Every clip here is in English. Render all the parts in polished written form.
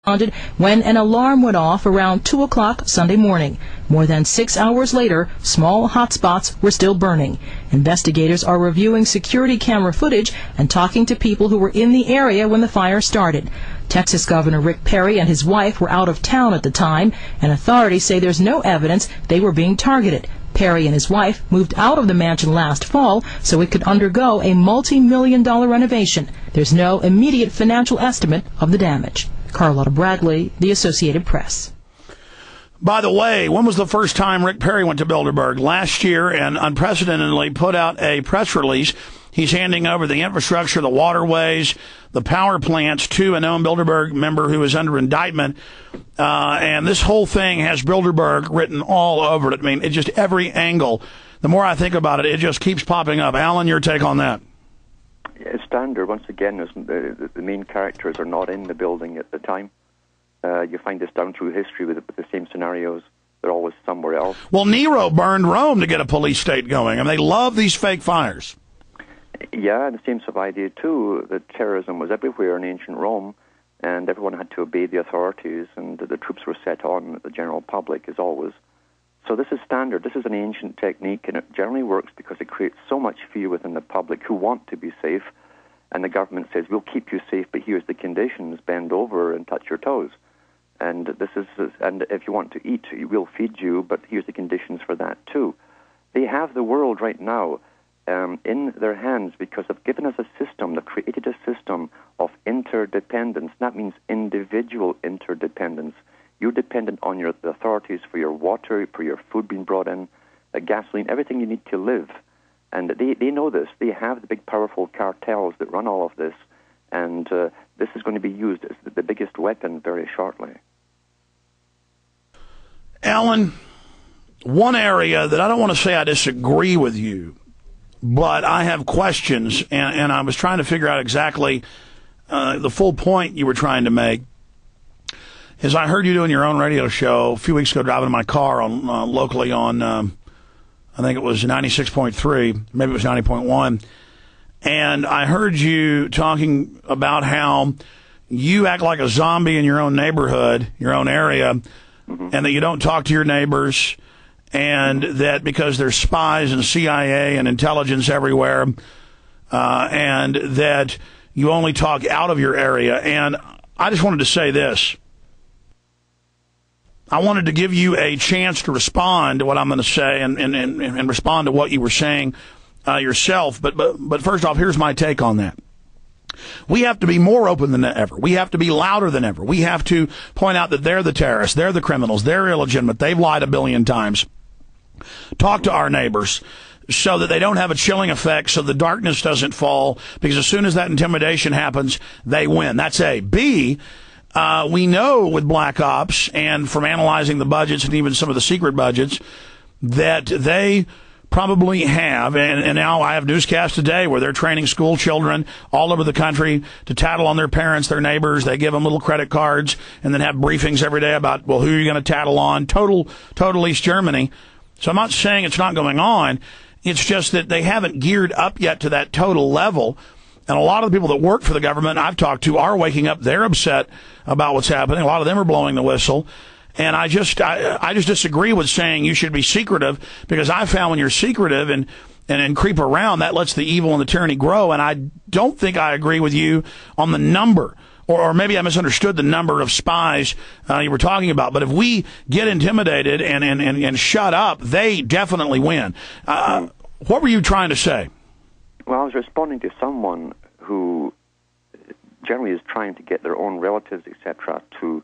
when an alarm went off around 2 o'clock Sunday morning. More than 6 hours later, small hotspots were still burning. Investigators are reviewing security camera footage and talking to people who were in the area when the fire started. Texas Governor Rick Perry and his wife were out of town at the time, and authorities say there's no evidence they were being targeted. Perry and his wife moved out of the mansion last fall so it could undergo a multi-million-dollar renovation. There's no immediate financial estimate of the damage. Carlotta Bradley, The Associated Press. By the way, when was the first time Rick Perry went to Bilderberg? Last year, and unprecedentedly put out a press release. He's handing over the infrastructure, the waterways, the power plants to a known Bilderberg member who is under indictment. And this whole thing has Bilderberg written all over it. I mean, it's just every angle. The more I think about it, it just keeps popping up. Alan, your take on that? It's standard. Once again, the main characters are not in the building at the time. You find this down through history with the same scenarios. They're always somewhere else. Well, Nero burned Rome to get a police state going. I mean, they love these fake fires. Yeah, and the same sort of idea, too, that terrorism was everywhere in ancient Rome, and everyone had to obey the authorities, and the troops were set on the general public, as always. So this is standard. This is an ancient technique, and it generally works because it creates so much fear within the public who want to be safe, and the government says, we'll keep you safe, but here's the conditions, bend over and touch your toes. And if you want to eat, we'll feed you, but here's the conditions for that, too. They have the world right now in their hands because they've given us a system, they've created a system of interdependence. That means individual interdependence. You're dependent on the authorities for your water, for your food being brought in, gasoline, everything you need to live. And they know this. They have the big, powerful cartels that run all of this. And this is going to be used as the biggest weapon very shortly. Alan, one area that I don't want to say I disagree with you, but I have questions, and I was trying to figure out exactly the full point you were trying to make. As I heard you doing your own radio show a few weeks ago, driving in my car on locally on, I think it was 96.3, maybe it was 90.1, and I heard you talking about how you act like a zombie in your own neighborhood, your own area, and that you don't talk to your neighbors, and that because there's spies and CIA and intelligence everywhere, and that you only talk out of your area. And I just wanted to say this. I wanted to give you a chance to respond to what I'm going to say and respond to what you were saying yourself. But first off, here's my take on that. We have to be more open than ever. We have to be louder than ever. We have to point out that they're the terrorists, they're the criminals, they're illegitimate, they've lied a billion times. Talk to our neighbors so that they don't have a chilling effect, so the darkness doesn't fall, because as soon as that intimidation happens, they win. That's A. B, we know with Black Ops, and from analyzing the budgets and even some of the secret budgets, that they probably have, and now I have newscasts today where they're training school children all over the country to tattle on their parents, their neighbors. They give them little credit cards and then have briefings every day about, well, who are you going to tattle on? Total East Germany. So I'm not saying it's not going on. It's just that they haven't geared up yet to that total level. And a lot of the people that work for the government I've talked to are waking up. They're upset about what's happening. A lot of them are blowing the whistle. And I just disagree with saying you should be secretive, because I found when you're secretive and creep around, that lets the evil and the tyranny grow. And I don't think I agree with you on the number, or maybe I misunderstood the number of spies you were talking about. But if we get intimidated and shut up, they definitely win. What were you trying to say? Well, I was responding to someone who generally is trying to get their own relatives, etc., to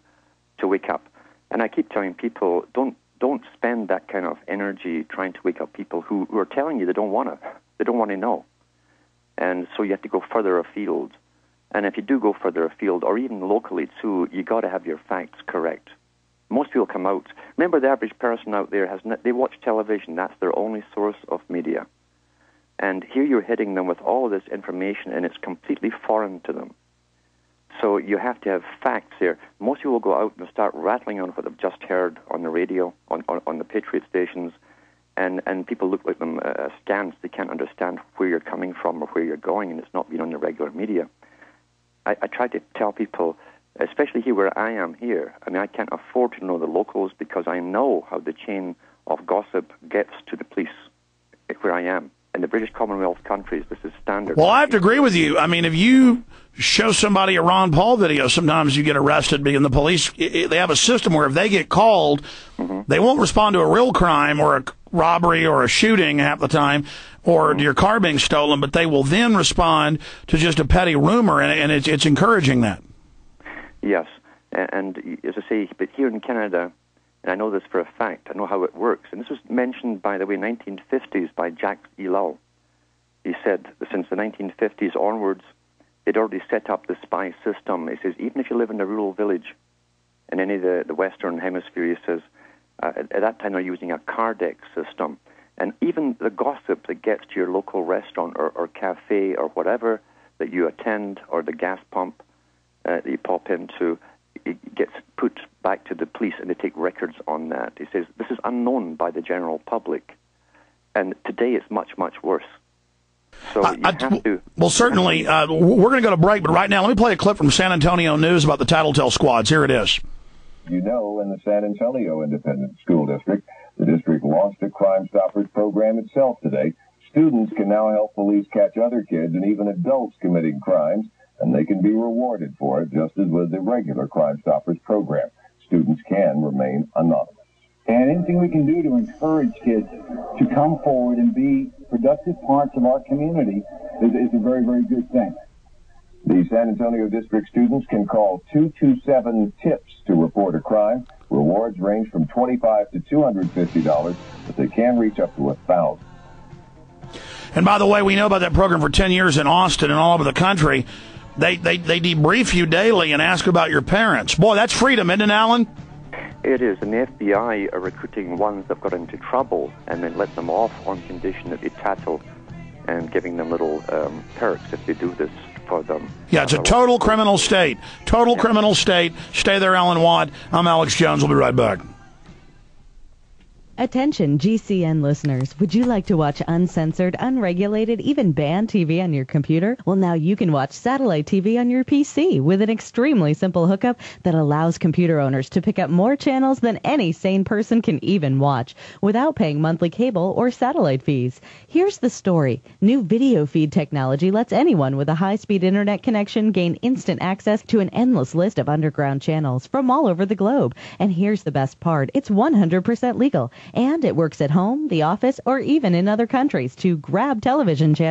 wake up. And I keep telling people, don't spend that kind of energy trying to wake up people who are telling you they don't want to know. And so you have to go further afield. And if you do go further afield, or even locally too, you got to have your facts correct. Most people come out. Remember, the average person out there they watch television. That's their only source of media. And here you're hitting them with all of this information, and it's completely foreign to them. So you have to have facts here. Most people will go out and start rattling on what they've just heard on the radio, on the Patriot stations, and people look like them askance. They can't understand where you're coming from or where you're going, and it's not being on the regular media. I try to tell people, especially here where I am here. I mean, I can't afford to know the locals because I know how the chain of gossip gets to the police where I am. In the British Commonwealth countries, this is standard. Well, I have to agree with you. I mean, if you show somebody a Ron Paul video, sometimes you get arrested because the police, they have a system where if they get called, they won't respond to a real crime or a robbery or a shooting half the time or your car being stolen, but they will then respond to just a petty rumor, and it's encouraging that. Yes, and as I say, but here in Canada, and I know this for a fact, I know how it works, and this was mentioned, by the way, 1950s by Jacques Ellul. He said that since the 1950s onwards, they'd already set up the spy system. He says, even if you live in a rural village in any of the Western Hemisphere, he says, at that time they're using a Cardex system. And even the gossip that gets to your local restaurant or cafe or whatever that you attend, or the gas pump that you pop into, it gets put back to the police, and they take records on that. He says this is unknown by the general public, and today it's much, much worse. So you have to... Well, certainly, we're going to go to break, but right now let me play a clip from San Antonio News about the Tattletale Squads. Here it is. You know, in the San Antonio Independent School District, the district launched a Crime Stoppers program itself today. Students can now help police catch other kids and even adults committing crimes, and they can be rewarded for it, just as with the regular Crime Stoppers program. Students can remain anonymous. And anything we can do to encourage kids to come forward and be productive parts of our community is a very, very good thing. The San Antonio District students can call 227-TIPS to report a crime. Rewards range from $25 to $250, but they can reach up to $1,000. And by the way, we know about that program for 10 years in Austin and all over the country. They debrief you daily and ask about your parents. Boy, that's freedom, isn't it, Alan? It is, and the FBI are recruiting ones that got into trouble and then let them off on condition that they tattle, and giving them little perks if they do this for them. Yeah, it's a total criminal state. Total criminal state. Stay there, Alan Watt. I'm Alex Jones. We'll be right back. Attention GCN listeners, would you like to watch uncensored, unregulated, even banned TV on your computer? Well, now you can watch satellite TV on your PC with an extremely simple hookup that allows computer owners to pick up more channels than any sane person can even watch without paying monthly cable or satellite fees. Here's the story. New video feed technology lets anyone with a high-speed internet connection gain instant access to an endless list of underground channels from all over the globe. And here's the best part. It's 100% legal. And it works at home, the office, or even in other countries to grab television channels.